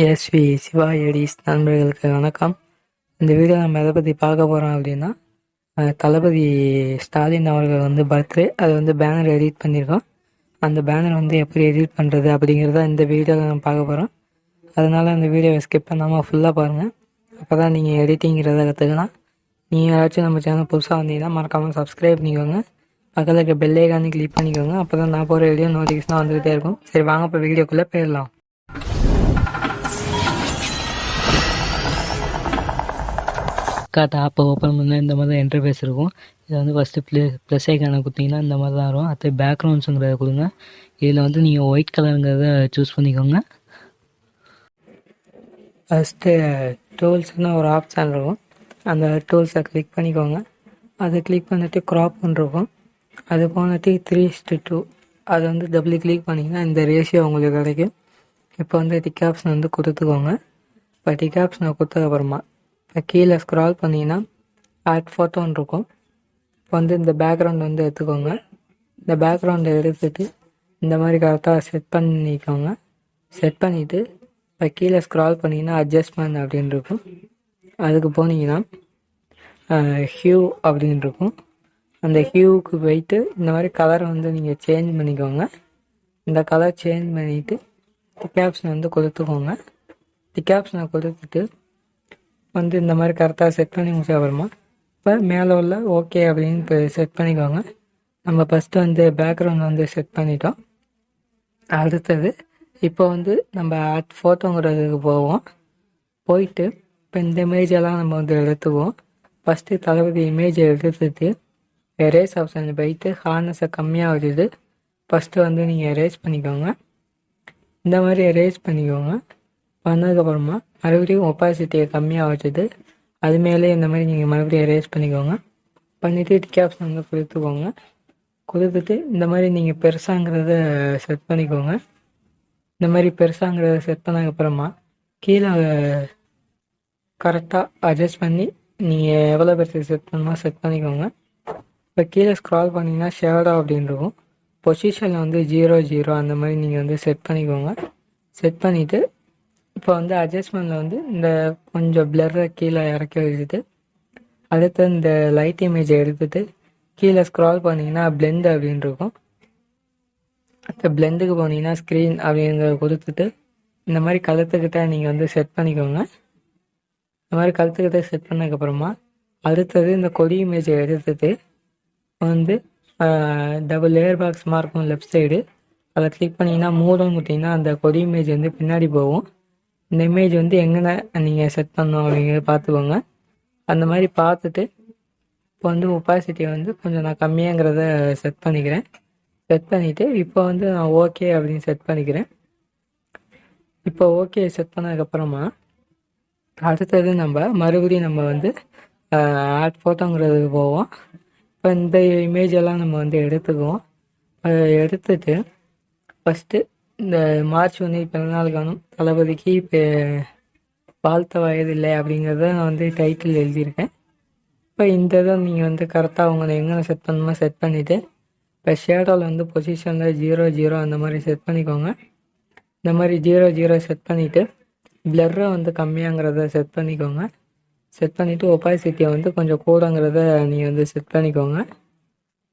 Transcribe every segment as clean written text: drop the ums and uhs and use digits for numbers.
SIVA நண்பர்களுக்கு வணக்கம். இந்த வீடியோ நம்ம எதை பற்றி பார்க்க போகிறோம் அப்படின்னா, தளபதி ஸ்டாலின் அவர்கள் வந்து பர்த்டே, அது வந்து பேனர் எடிட் பண்ணியிருக்கோம். அந்த பேனர் வந்து எப்படி எடிட் பண்ணுறது அப்படிங்கிறத இந்த வீடியோவில் நம்ம பார்க்க போகிறோம். அதனால் அந்த வீடியோவை ஸ்கிப் பண்ணாமல் ஃபுல்லாக பாருங்கள். அப்போ தான் நீங்கள் எடிட்டிங்கிறத கற்றுக்கலாம். நீங்கள் ஏதாச்சும் நம்ம சேனல் புதுசாக வந்தீங்கன்னா மறக்காமல் சப்ஸ்கிரைப் பண்ணிக்கோங்க. பக்கத்தில் இருக்க பெல் ஐகானை கிளிக் பண்ணிக்கோங்க. அப்போ தான் நான் போகிற வீடியோ நோட்டிஃபிகேஷனாக வந்துகிட்டே இருக்கும். சரி, வாங்க இப்போ வீடியோக்குள்ளே போயிடலாம். ஆப்பை ஓப்பன் பண்ணால் இந்த மாதிரி தான் இன்டர்ஃபேஸ் இருக்கும். இதை வந்து ஃபஸ்ட்டு ப்ளஸ் ஐக்கானை கொடுத்தீங்கன்னா இந்த மாதிரி தான் வரும். அடுத்து பேக்ரவுண்ட்ஸுங்கிறத கொடுங்க. இதில் வந்து நீங்கள் ஒயிட் கலருங்கிறத சூஸ் பண்ணிக்கோங்க. ஃபஸ்ட்டு டூல்ஸ்னு ஒரு ஆப்ஷன் இருக்கும். அந்த டூல்ஸை கிளிக் பண்ணிக்கோங்க. அதை கிளிக் பண்ணிட்டு க்ராப் பண்ணிருக்கும். அது போனட்டு 3:2 அதை வந்து டபுள் கிளிக் பண்ணிங்கன்னா இந்த ரேஷியோ உங்களுக்கு கிடைக்கும். இப்போ வந்து டிக் ஆப்ஷன் வந்து கொடுத்துக்கோங்க. இப்போ டிக் ஆப்ஷனை கொடுத்ததுக்கப்புறமா இப்போ கீழே ஸ்க்ரால் பண்ணிங்கன்னா ஆட் ஃபோட்டோன்னு இருக்கும். இப்போ வந்து இந்த பேக்ரவுண்ட் வந்து எடுத்துக்கோங்க. இந்த பேக்ரவுண்டை எடுத்துகிட்டு இந்த மாதிரி கரெக்டாக செட் பண்ணிக்கோங்க. செட் பண்ணிவிட்டு இப்போ கீழே ஸ்க்ரால் பண்ணிங்கன்னா அட்ஜஸ்ட்மெண்ட் அப்படின்னு இருக்கும். அதுக்கு போனீங்கன்னா ஹியூ அப்படின்னு இருக்கும். அந்த ஹியூவுக்கு போயிட்டு இந்த மாதிரி கலரை வந்து நீங்கள் சேஞ்ச் பண்ணிக்கோங்க. இந்த கலர் சேஞ்ச் பண்ணிவிட்டு டிக் ஆப்ஷனை வந்து கொடுத்துக்கோங்க. டிக் ஆப்ஷனை கொடுத்துட்டு வந்து இந்த மாதிரி கரெக்டாக செட் பண்ணி முடிச்ச அப்புறமா இப்போ மேலே உள்ள ஓகே அப்படின்னு இப்போ செட் பண்ணிக்கோங்க. நம்ம ஃபஸ்ட்டு வந்து பேக்ரவுண்ட் வந்து செட் பண்ணிட்டோம். அடுத்தது இப்போ வந்து நம்ம ஆட் ஃபோட்டோங்கிறதுக்கு போவோம். போயிட்டு இப்போ இந்த இமேஜெல்லாம் நம்ம வந்து எடுத்துக்குவோம். ஃபஸ்ட்டு தளபதி இமேஜை எடுத்துட்டு எரேஸ் ஆப்ஷனில் போயிட்டு ஹார்னஸை கம்மியாக வச்சுட்டு ஃபஸ்ட்டு வந்து நீங்கள் எரேஸ் பண்ணிக்கோங்க. இந்த மாதிரி எரேஸ் பண்ணிக்கோங்க. பண்ணதுக்கப்புறமா மறுபடியும் ஒப்பாசிட்டியை கம்மியாக வச்சுட்டு அது மேலே இந்த மாதிரி நீங்கள் மறுபடியும் எரேஸ் பண்ணிக்கோங்க. பண்ணிவிட்டு டிக் ஆப்ஷன் வந்து கொடுத்துக்கோங்க. கொடுத்துட்டு இந்த மாதிரி நீங்கள் பெருசாங்கிறத செட் பண்ணிக்கோங்க. இந்த மாதிரி பெருசாங்கிறத செட் பண்ணதுக்கப்புறமா கீழே கரெக்டாக அட்ஜஸ்ட் பண்ணி நீங்கள் எவ்வளோ பெருசு செட் பண்ணணுமோ செட் பண்ணிக்கோங்க. இப்போ கீழே ஸ்க்ரால் பண்ணிங்கன்னா ஷேடோ அப்படின்னு இருக்கும். பொசிஷனில் வந்து 0 அந்த மாதிரி நீங்கள் வந்து செட் பண்ணிக்கோங்க. செட் பண்ணிவிட்டு இப்போ வந்து அட்ஜஸ்ட்மெண்ட்டில் வந்து இந்த கொஞ்சம் பிளர்ரை கீழே இறக்கி வச்சுட்டு அடுத்து இந்த லைட் இமேஜை எடுத்துகிட்டு கீழே ஸ்க்ரால் பண்ணிங்கன்னா பிளெண்ட் அப்படின்னு இருக்கும். அந்த பிளெண்டுக்கு போனீங்கன்னா ஸ்க்ரீன் அப்படிங்கிறத கொடுத்துட்டு இந்த மாதிரி கழுத்துக்கிட்ட நீங்கள் வந்து செட் பண்ணிக்கோங்க. இந்த மாதிரி கழுத்துக்கிட்ட செட் பண்ணதுக்கப்புறமா அடுத்தது இந்த கொடி இமேஜை எடுத்துட்டு வந்து டபுள் லேயர் பாக்ஸ் மார்க்கும் லெஃப்ட் சைடு அதை கிளிக் பண்ணிங்கன்னா மூடன்னு கொடுத்தீங்கன்னா அந்த கொடி இமேஜ் வந்து பின்னாடி போகும். இந்த இமேஜ் வந்து எங்கே நீங்கள் செட் பண்ணணும் அப்படிங்கிறத பார்த்துக்கோங்க. அந்த மாதிரி பார்த்துட்டு இப்போ வந்து ஒப்பாசிட்டியை வந்து கொஞ்சம் நான் கம்மியாங்கிறத செட் பண்ணிக்கிறேன். செட் பண்ணிவிட்டு இப்போ வந்து நான் ஓகே அப்படின்னு செட் பண்ணிக்கிறேன். இப்போ ஓகே செட் பண்ணதுக்கப்புறமா அடுத்தது மறுபடியும் நம்ம வந்து ஆட் ஃபோட்டோங்கிறதுக்கு போவோம். இப்போ இந்த இமேஜெல்லாம் நம்ம வந்து எடுத்துக்குவோம். எடுத்துட்டு ஃபஸ்ட்டு இந்த மார்ச் 1 பிறந்தநாள் காணும் தளபதிக்கு இப்போ வாழ்த்த வயதில்லை அப்படிங்கிறத நான் வந்து டைட்டில் எழுதியிருக்கேன். இப்போ இந்த இதை நீங்கள் வந்து கரெக்டாக உங்களை எங்கே செட் பண்ணணுமோ செட் பண்ணிவிட்டு இப்போ ஷேடோவில் வந்து பொசிஷனில் 0 அந்த மாதிரி செட் பண்ணிக்கோங்க. இந்த மாதிரி 0 செட் பண்ணிவிட்டு பிளர்ரை வந்து கம்மியாங்கிறத செட் பண்ணிக்கோங்க. செட் பண்ணிவிட்டு ஒப்பாசிட்டியை வந்து கொஞ்சம் கூடங்கிறத நீங்கள் வந்து செட் பண்ணிக்கோங்க.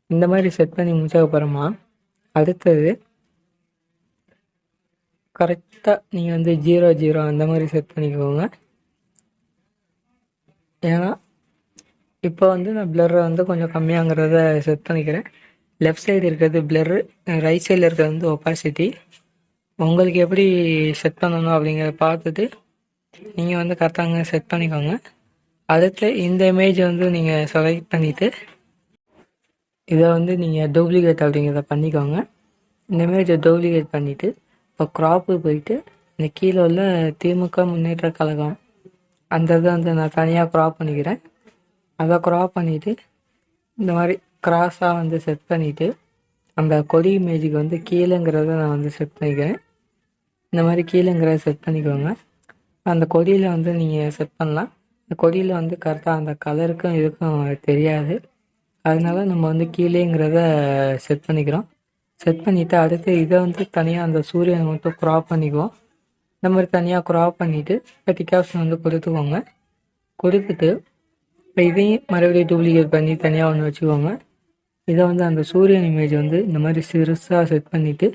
இந்த மாதிரி செட் பண்ணி முடிச்சதுக்கப்புறமா அடுத்தது கரெக்டாக நீங்கள் வந்து 0 அந்த மாதிரி செட் பண்ணிக்கோங்க. ஏன்னா இப்போ வந்து நான் பிளர்ரை வந்து கொஞ்சம் கம்மியாங்கிறத செட் பண்ணிக்கிறேன். லெஃப்ட் சைடு இருக்கிறது பிளர்ரு, ரைட் சைடில் இருக்கிறது வந்து ஒப்பாசிட்டி. உங்களுக்கு எப்படி செட் பண்ணணும் அப்படிங்கிறத பார்த்துட்டு நீங்கள் வந்து கரெக்டாக செட் பண்ணிக்கோங்க. அடுத்து இந்த இமேஜ் வந்து நீங்கள் செலக்ட் பண்ணிவிட்டு இதை வந்து நீங்கள் டூப்ளிகேட் அப்படிங்கிறத பண்ணிக்கோங்க. இந்த இமேஜை டூப்ளிகேட் பண்ணிவிட்டு இப்போ க்ராப்பு போயிட்டு இந்த கீழே உள்ள திமுக முன்னேற்ற கழகம் அந்த இதை வந்து நான் தனியாக க்ராப் பண்ணிக்கிறேன். அதை க்ராப் பண்ணிவிட்டு இந்த மாதிரி க்ராஸாக வந்து செட் பண்ணிவிட்டு அந்த கொடி இமேஜுக்கு வந்து கீழேங்கிறத நான் வந்து செட் பண்ணிக்கிறேன். இந்த மாதிரி கீழேங்கிறத செட் பண்ணிக்கோங்க. அந்த கொடியில் வந்து நீங்கள் செட் பண்ணலாம். இந்த கொடியில் வந்து கரெக்டாக அந்த கலருக்கும் இதுக்கும் தெரியாது. அதனால நம்ம வந்து கீழேங்கிறத செட் பண்ணிக்கிறோம். செட் பண்ணிவிட்டு அடுத்து இதை வந்து தனியாக அந்த சூரியனை மட்டும் க்ராப் பண்ணிக்குவோம். இந்த மாதிரி தனியாக க்ராப் பண்ணிவிட்டு இப்போ டிக் ஆப்ஷன் வந்து கொடுத்துக்கோங்க. கொடுத்துட்டு இப்போ இதையும் மறுபடியும் டூப்ளிகேட் பண்ணி தனியாக ஒன்று வச்சுக்கோங்க. இதை வந்து அந்த சூரியன் இமேஜ் வந்து இந்த மாதிரி சிறுசாக செட் பண்ணிவிட்டு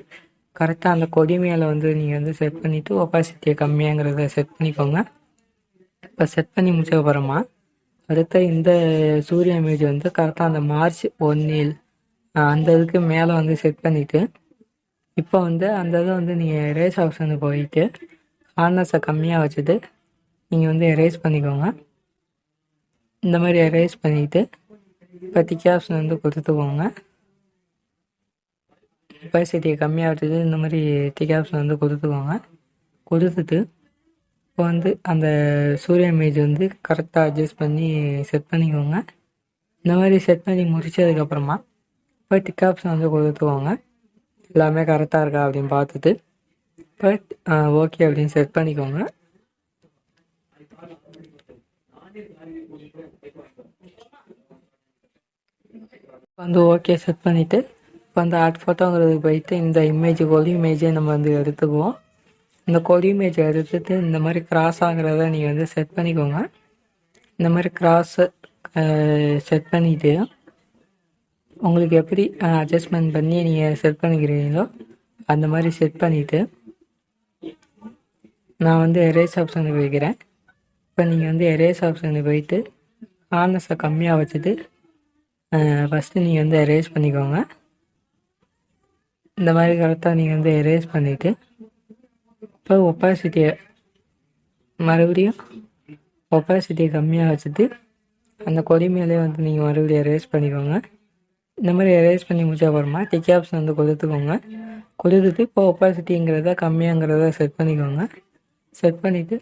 கரெக்டாக அந்த கொடி மேலே வந்து நீங்கள் வந்து செட் பண்ணிவிட்டு ஒப்பாசிட்டியை கம்மியாங்கிறத செட் பண்ணிக்கோங்க. இப்போ செட் பண்ணி முடிச்சதுக்கப்புறமா அடுத்த இந்த சூரிய இமேஜ் வந்து கரெக்டாக அந்த மார்ச் 1 அந்த இதுக்கு மேலே வந்து செட் பண்ணிவிட்டு இப்போ வந்து அந்த இதை வந்து நீங்கள் எரேஸ் ஆப்ஷனுக்கு போயிட்டு ஹார்ட்னஸை கம்மியாக வச்சுட்டு நீங்கள் வந்து எரேஸ் பண்ணிக்கோங்க. இந்த மாதிரி எரேஸ் பண்ணிவிட்டு இப்போ டிக் ஆப்ஷன் வந்து கொடுத்துக்கோங்க. ஒப்பாசிட்டியை கம்மியாக வச்சுட்டு இந்த மாதிரி டிக் ஆப்ஷன் வந்து கொடுத்துக்கோங்க. கொடுத்துட்டு இப்போ வந்து அந்த சூரிய இமேஜ் வந்து கரெக்டாக அட்ஜஸ்ட் பண்ணி செட் பண்ணிக்கோங்க. இந்த மாதிரி செட் பண்ணி முடித்ததுக்கப்புறமா இப்போ டிக் ஆப்ஷன் வந்து கொடுத்துக்கோங்க. எல்லாமே கரெக்டாக இருக்கா அப்படின்னு பார்த்துட்டு இப்போ ஓகே அப்படின்னு செட் பண்ணிக்கோங்க. வந்து ஓகே செட் பண்ணிவிட்டு இப்போ அந்த ஆட் ஃபோட்டோங்கிறதுக்கு போயிட்டு இந்த கொடி இமேஜை நம்ம வந்து எடுத்துக்குவோம். இந்த கொடி இமேஜை எடுத்துட்டு இந்த மாதிரி கிராஸ் ஆகிறத நீங்கள் வந்து செட் பண்ணிக்கோங்க. இந்த மாதிரி கிராஸை செட் பண்ணிவிட்டு உங்களுக்கு எப்படி அட்ஜஸ்ட்மெண்ட் பண்ணி நீங்கள் செட் பண்ணிக்கிறீங்களோ அந்த மாதிரி செட் பண்ணிவிட்டு நான் வந்து எரேஸ் ஆப்ஷனுக்கு வைக்கிறேன். இப்போ நீங்கள் வந்து எரேஸ் ஆப்ஷனுக்கு போயிட்டு ஹார்ட்னஸை கம்மியாக வச்சுட்டு ஃபஸ்ட்டு நீங்கள் வந்து எரேஸ் பண்ணிக்கோங்க. இந்த மாதிரி கரெக்டாக நீங்கள் வந்து எரேஸ் பண்ணிவிட்டு இப்போ ஒப்பாசிட்டியை மறுபடியும் ஒப்பாசிட்டியை கம்மியாக வச்சுட்டு அந்த கொடி மேலே வந்து நீங்கள் மறுபடியும் எரேஸ் பண்ணிக்கோங்க. இந்த மாதிரி எரேஸ் பண்ணி முடிச்ச அப்புறமா டிக் ஆப்ஷன் வந்து கொடுத்துக்கோங்க. கொடுத்துட்டு இப்போ ஒப்பாசிட்டிங்கிறத கம்மியாங்கிறத செட் பண்ணிக்கோங்க. செட் பண்ணிவிட்டு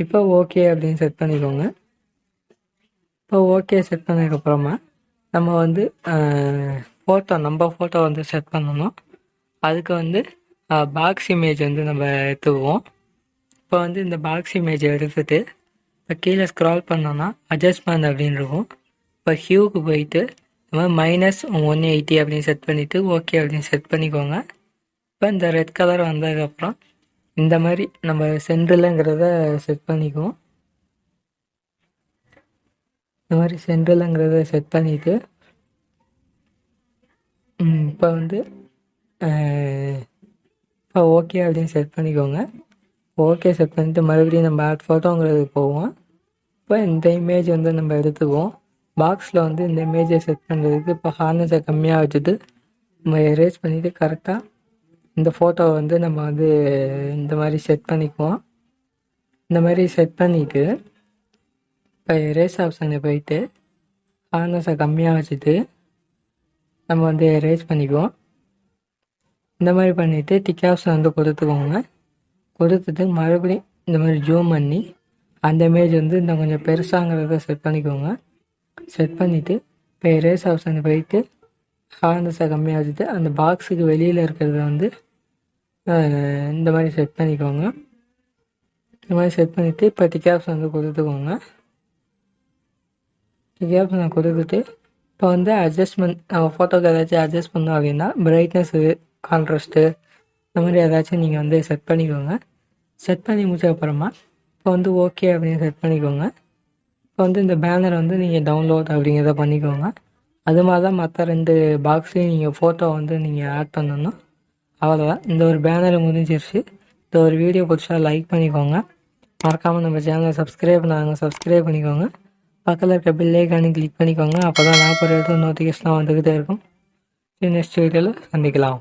இப்போ ஓகே அப்படின்னு செட் பண்ணிக்கோங்க. இப்போ ஓகே செட் பண்ணதுக்கப்புறமா நம்ம வந்து நம்ம ஃபோட்டோ வந்து செட் பண்ணணும். அதுக்கு வந்து பாக்ஸ் இமேஜ் வந்து நம்ம எடுத்துக்குவோம். இப்போ வந்து இந்த பாக்ஸ் இமேஜை எடுத்துகிட்டு இப்போ கீழே ஸ்க்ரால் பண்ணோன்னா அட்ஜஸ்ட்மெண்ட் அப்படின்னு இருக்கும். இப்போ ஹியூக்கு போயிட்டு நம்ம -180 அப்படின்னு செட் பண்ணிவிட்டு ஓகே அப்படின்னு செட் பண்ணிக்கோங்க. இப்போ இந்த ரெட் கலர் வந்ததுக்கப்புறம் இந்த மாதிரி நம்ம சென்ட்ரலுங்கிறத செட் பண்ணிக்குவோம். இந்த மாதிரி சென்ட்ரலுங்கிறத செட் பண்ணிவிட்டு இப்போ வந்து இப்போ ஓகே அப்படின்னு செட் பண்ணிக்கோங்க. ஓகே செட் பண்ணிவிட்டு மறுபடியும் நம்ம ஆட் ஃபோட்டோங்கிறதுக்கு போவோம். இப்போ இந்த இமேஜ் வந்து நம்ம எடுத்துக்குவோம். பாக்ஸில் வந்து இந்த இமேஜை செட் பண்ணுறதுக்கு இப்போ ஹார்ட்னஸை கம்மியாக வச்சுட்டு நம்ம எரேஸ் பண்ணிவிட்டு கரெக்டாக இந்த ஃபோட்டோவை வந்து நம்ம வந்து இந்த மாதிரி செட் பண்ணிக்குவோம். இந்த மாதிரி செட் பண்ணிவிட்டு இப்போ எரேஸ் ஆப்ஷனை போயிட்டு ஹார்ட்னஸை கம்மியாக வச்சுட்டு நம்ம வந்து எரேஸ் பண்ணிக்குவோம். இந்த மாதிரி பண்ணிவிட்டு டிக் ஆப்ஷன் வந்து கொடுத்துக்கோங்க. கொடுத்துட்டு மறுபடியும் இந்த மாதிரி ஜூம் பண்ணி அந்த இமேஜ் வந்து இன்னும் கொஞ்சம் பெருசாங்கிறத செட் பண்ணிக்கோங்க. செட் பண்ணிவிட்டு இப்போ எரேஸ் ஆப்ஷனை போயிட்டு ஹார்ட்னஸை கம்மியாக வச்சுட்டு அந்த பாக்ஸுக்கு வெளியில் இருக்கிறத வந்து இந்த மாதிரி செட் பண்ணிக்கோங்க. இந்த மாதிரி செட் பண்ணிவிட்டு இப்போ டிக் ஆப்ஷன் வந்து கொடுத்துக்கோங்க. டிக் ஆப்ஷனை கொடுத்துட்டு இப்போ வந்து அட்ஜஸ்ட்மெண்ட் நம்ம ஃபோட்டோக்கு ஏதாச்சும் அட்ஜஸ்ட் பண்ணோம் அப்படின்னா பிரைட்னஸ்ஸு கான்ட்ராஸ்ட்டு இந்த மாதிரி ஏதாச்சும் நீங்கள் வந்து செட் பண்ணிக்கோங்க. செட் பண்ணி முடிச்சதுக்கப்புறமா இப்போ வந்து ஓகே அப்படின்னு செட் பண்ணிக்கோங்க. இப்போ வந்து இந்த பேனர் வந்து நீங்கள் டவுன்லோட் அப்படிங்கிறத பண்ணிக்கோங்க. அது மாதிரி தான் மற்ற 2 பாக்ஸ்லேயும் நீங்கள் ஃபோட்டோ வந்து நீங்கள் ஆட் பண்ணணும். அவ்வளோதான், இந்த ஒரு பேனர் முடிஞ்சிருச்சு. இந்த ஒரு வீடியோ பிடிச்சா லைக் பண்ணிக்கோங்க. மறக்காமல் நம்ம சேனலை சப்ஸ்கிரைப் பண்ணிக்கோங்க. பக்கத்தில் இருக்க பெல் ஐக்கானை கிளிக் பண்ணிக்கோங்க. அப்போ தான் நான் போகிற நோட்டிஃபிகேஷன்லாம் வந்துக்கிட்டே இருக்கும். நெக்ஸ்ட் வீடியோவில் சந்திக்கலாம்.